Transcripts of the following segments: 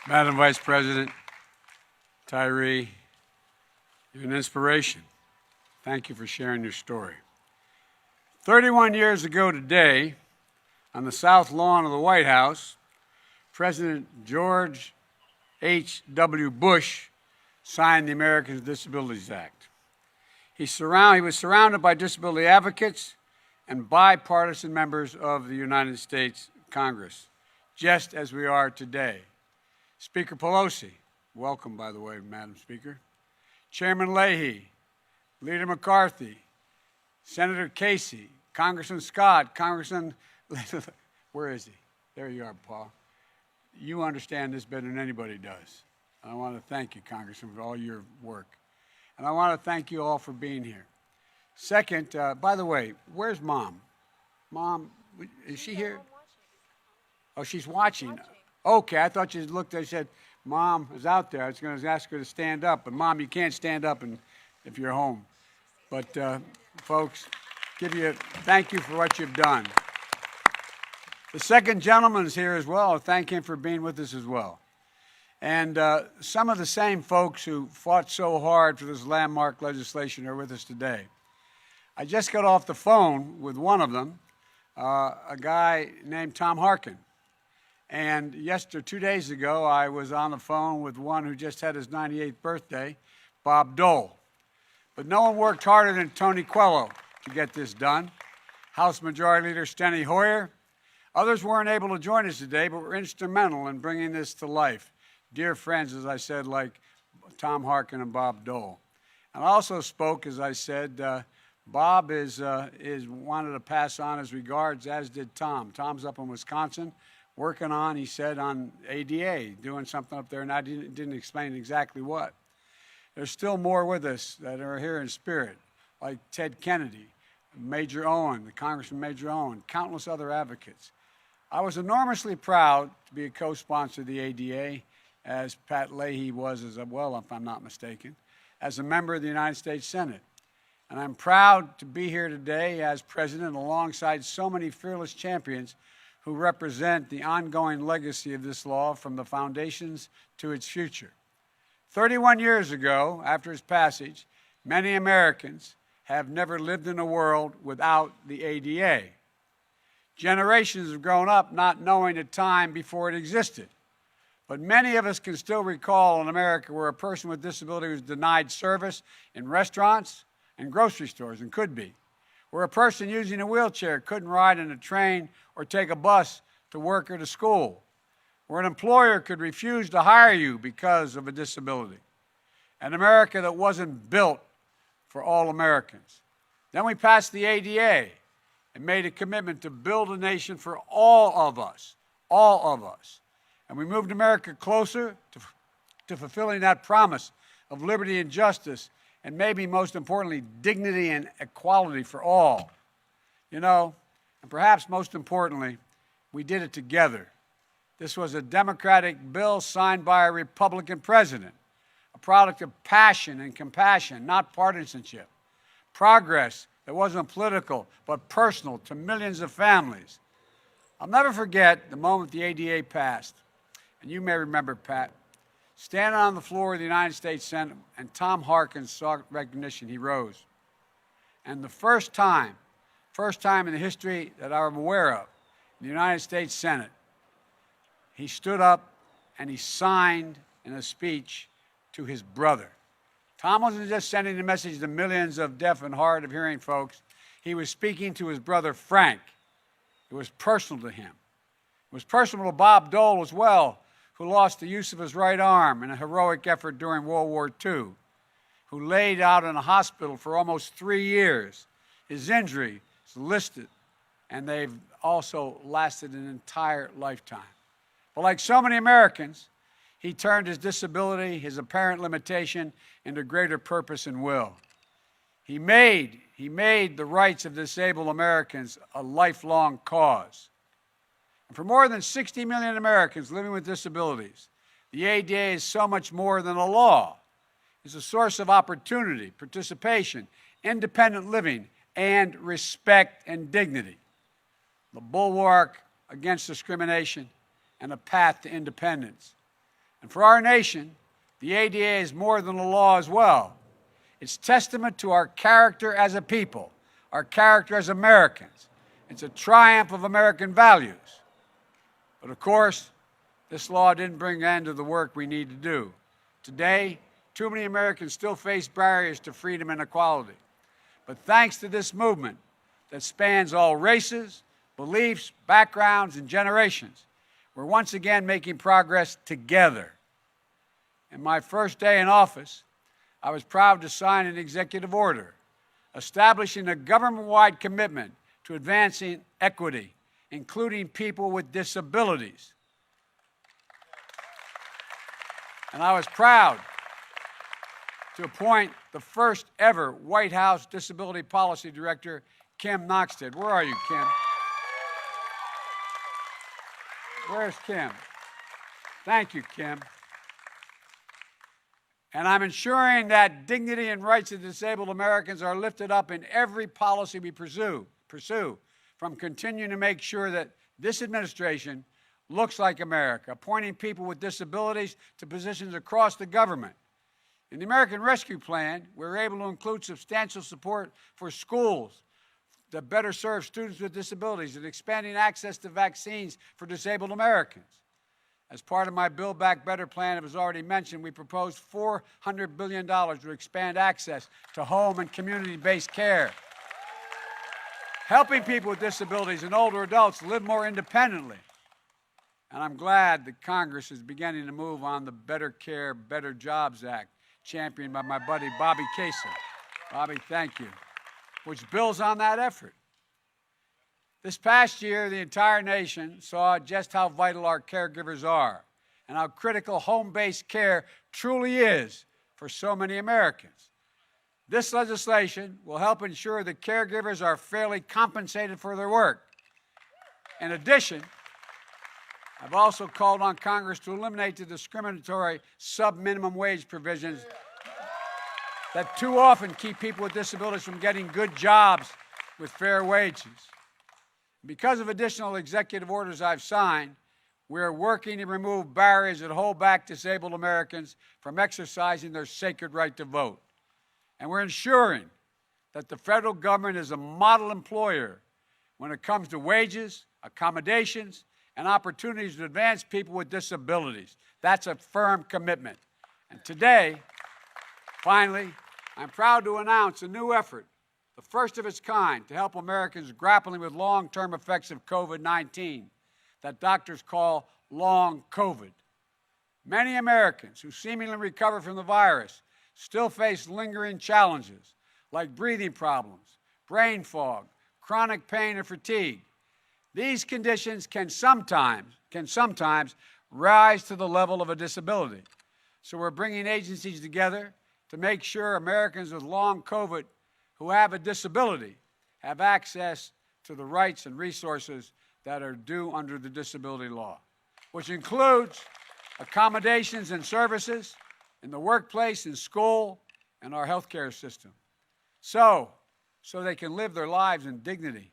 Madam Vice President, Tyree, you're an inspiration. Thank you for sharing your story. 31 years ago today, on the South Lawn of the White House, President George H.W. Bush signed the Americans with Disabilities Act. He was surrounded by disability advocates and bipartisan members of the United States Congress, just as we are today. Speaker Pelosi, welcome, by the way, Madam Speaker, Chairman Leahy, Leader McCarthy, Senator Casey, Congressman Scott, Congressman, where is he? There you are, Paul. You understand this better than anybody does. And I want to thank you, Congressman, for all your work. And I want to thank you all for being here. Second, by the way, where's Mom? Mom, is she here? Oh, she's watching. Okay, I thought you looked, I said, Mom is out there. I was going to ask her to stand up, but Mom, you can't stand up if you're home. But folks, thank you for what you've done. The second gentleman's here as well. Thank him for being with us as well. And some of the same folks who fought so hard for this landmark legislation are with us today. I just got off the phone with one of them, a guy named Tom Harkin. And 2 days ago, I was on the phone with one who just had his 98th birthday, Bob Dole. But no one worked harder than Tony Coelho to get this done. House Majority Leader Steny Hoyer. Others weren't able to join us today, but were instrumental in bringing this to life. Dear friends, as I said, like Tom Harkin and Bob Dole. And I also spoke, as I said, Bob wanted to pass on his regards, as did Tom. Tom's up in Wisconsin, working on, he said, on ADA, doing something up there, and I didn't explain exactly what. There's still more with us that are here in spirit, like Ted Kennedy, Major Owen, the Congressman Major Owen, countless other advocates. I was enormously proud to be a co-sponsor of the ADA, as Pat Leahy was as well, if I'm not mistaken, as a member of the United States Senate. And I'm proud to be here today as president alongside so many fearless champions who represent the ongoing legacy of this law from the foundations to its future. 31 years ago, after its passage, many Americans have never lived in a world without the ADA. Generations have grown up not knowing a time before it existed. But many of us can still recall in America where a person with disability was denied service in restaurants and grocery stores, and could be, where a person using a wheelchair couldn't ride in a train or take a bus to work or to school, where an employer could refuse to hire you because of a disability. An America that wasn't built for all Americans. Then we passed the ADA and made a commitment to build a nation for all of us, all of us. And we moved America closer to fulfilling that promise of liberty and justice, and maybe most importantly, dignity and equality for all. You know, and perhaps most importantly, we did it together. This was a Democratic bill signed by a Republican president, a product of passion and compassion, not partisanship. Progress that wasn't political, but personal to millions of families. I'll never forget the moment the ADA passed. And you may remember, Pat, standing on the floor of the United States Senate, and Tom Harkin sought recognition, he rose. And the first time in the history that I'm aware of, in the United States Senate, he stood up and he signed in a speech to his brother. Tom wasn't just sending a message to millions of deaf and hard of hearing folks. He was speaking to his brother, Frank. It was personal to him. It was personal to Bob Dole as well, who lost the use of his right arm in a heroic effort during World War II, who laid out in a hospital for almost 3 years. His injury is listed, and they've also lasted an entire lifetime. But like so many Americans, he turned his disability, his apparent limitation, into greater purpose and will. He made the rights of disabled Americans a lifelong cause. And for more than 60 million Americans living with disabilities, the ADA is so much more than a law. It's a source of opportunity, participation, independent living, and respect and dignity. The bulwark against discrimination and a path to independence. And for our nation, the ADA is more than a law as well. It's testament to our character as a people, our character as Americans. It's a triumph of American values. But of course, this law didn't bring an end to the work we need to do. Today, too many Americans still face barriers to freedom and equality. But thanks to this movement that spans all races, beliefs, backgrounds, and generations, we're once again making progress together. In my first day in office, I was proud to sign an executive order establishing a government-wide commitment to advancing equity, including people with disabilities. And I was proud to appoint the first ever White House Disability Policy Director, Kim Noxted. Where are you, Kim? Where's Kim? Thank you, Kim. And I'm ensuring that dignity and rights of disabled Americans are lifted up in every policy we pursue, from continuing to make sure that this administration looks like America, appointing people with disabilities to positions across the government. In the American Rescue Plan, we were able to include substantial support for schools that better serve students with disabilities and expanding access to vaccines for disabled Americans. As part of my Build Back Better plan, it was already mentioned, we proposed $400 billion to expand access to home and community-based care, helping people with disabilities and older adults live more independently. And I'm glad that Congress is beginning to move on the Better Care, Better Jobs Act, championed by my buddy Bobby Kasem. Bobby, thank you, which builds on that effort. This past year, the entire nation saw just how vital our caregivers are and how critical home-based care truly is for so many Americans. This legislation will help ensure that caregivers are fairly compensated for their work. In addition, I've also called on Congress to eliminate the discriminatory sub-minimum wage provisions that too often keep people with disabilities from getting good jobs with fair wages. Because of additional executive orders I've signed, we are working to remove barriers that hold back disabled Americans from exercising their sacred right to vote. And we're ensuring that the federal government is a model employer when it comes to wages, accommodations, and opportunities to advance people with disabilities. That's a firm commitment. And today, finally, I'm proud to announce a new effort, the first of its kind, to help Americans grappling with long-term effects of COVID-19 that doctors call long COVID. Many Americans who seemingly recover from the virus still face lingering challenges like breathing problems, brain fog, chronic pain, or fatigue. These conditions can sometimes rise to the level of a disability. So we're bringing agencies together to make sure Americans with long COVID who have a disability have access to the rights and resources that are due under the disability law, which includes accommodations and services in the workplace, in school, and our healthcare system, so they can live their lives in dignity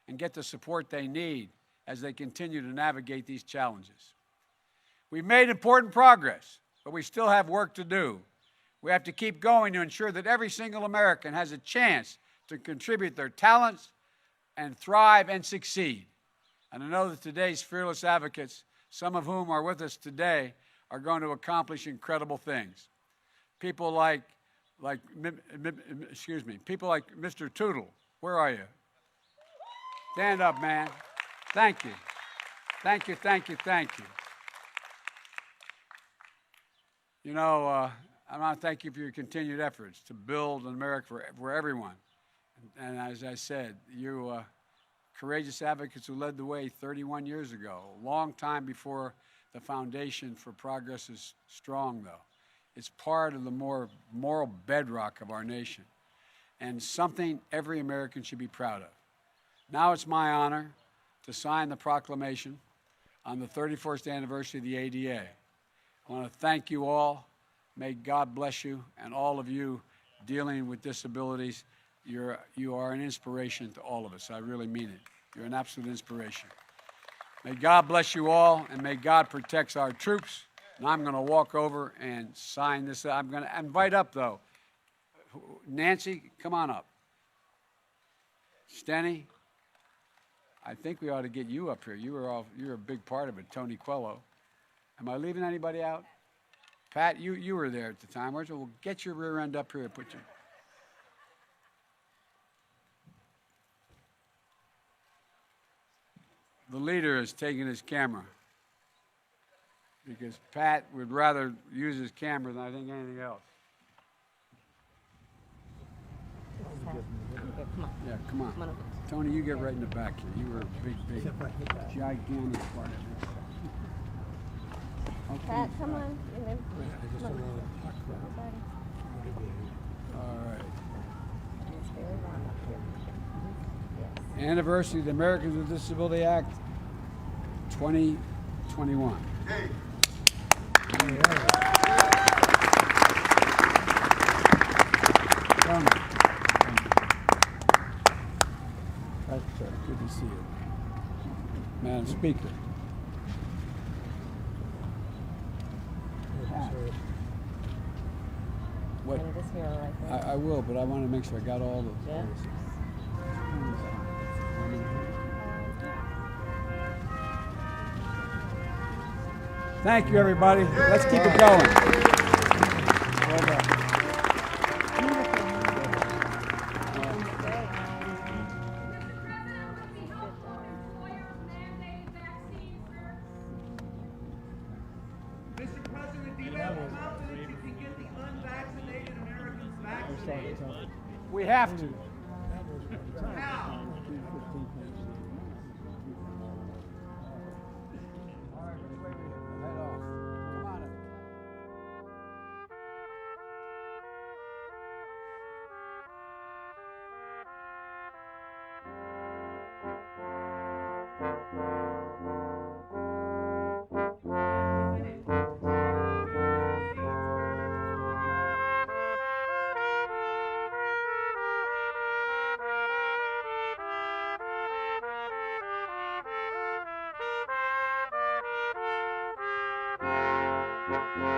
and get the support they need as they continue to navigate these challenges. We've made important progress, but we still have work to do. We have to keep going to ensure that every single American has a chance to contribute their talents and thrive and succeed. And I know that today's fearless advocates, some of whom are with us today, are going to accomplish incredible things. People like Mr. Tootle. Where are you? Stand up, man. Thank you. Thank you, thank you, thank you. You know, I want to thank you for your continued efforts to build an America for everyone. And as I said, you courageous advocates who led the way 31 years ago, a long time before the foundation for progress is strong, though. It's part of the more moral bedrock of our nation and something every American should be proud of. Now it's my honor to sign the proclamation on the 31st anniversary of the ADA. I want to thank you all. May God bless you and all of you dealing with disabilities. You are an inspiration to all of us. I really mean it. You're an absolute inspiration. May God bless you all, and may God protect our troops, Now I'm going to walk over and sign this. I'm going to invite up, though. Nancy, come on up. Stenny, I think we ought to get you up here. You're a big part of it, Tony Quello. Am I leaving anybody out? Pat, you were there at the time, weren't you? Well, get your rear end up here and put your... The leader is taking his camera because Pat would rather use his camera than I think anything else. Yeah, come on. Tony, you get right in the back here. You were a big, gigantic part of this. Okay. Pat, come on. All right. Anniversary of the Americans with Disabilities Act, 2021. Hey. Good to see you. Madam Speaker. What? I will, but I want to make sure I got all the... Yeah. Thank you, everybody. Let's keep it going. Well done. Mr. President, do you have confidence you can get the unvaccinated Americans vaccinated? We have to. How? Thank you.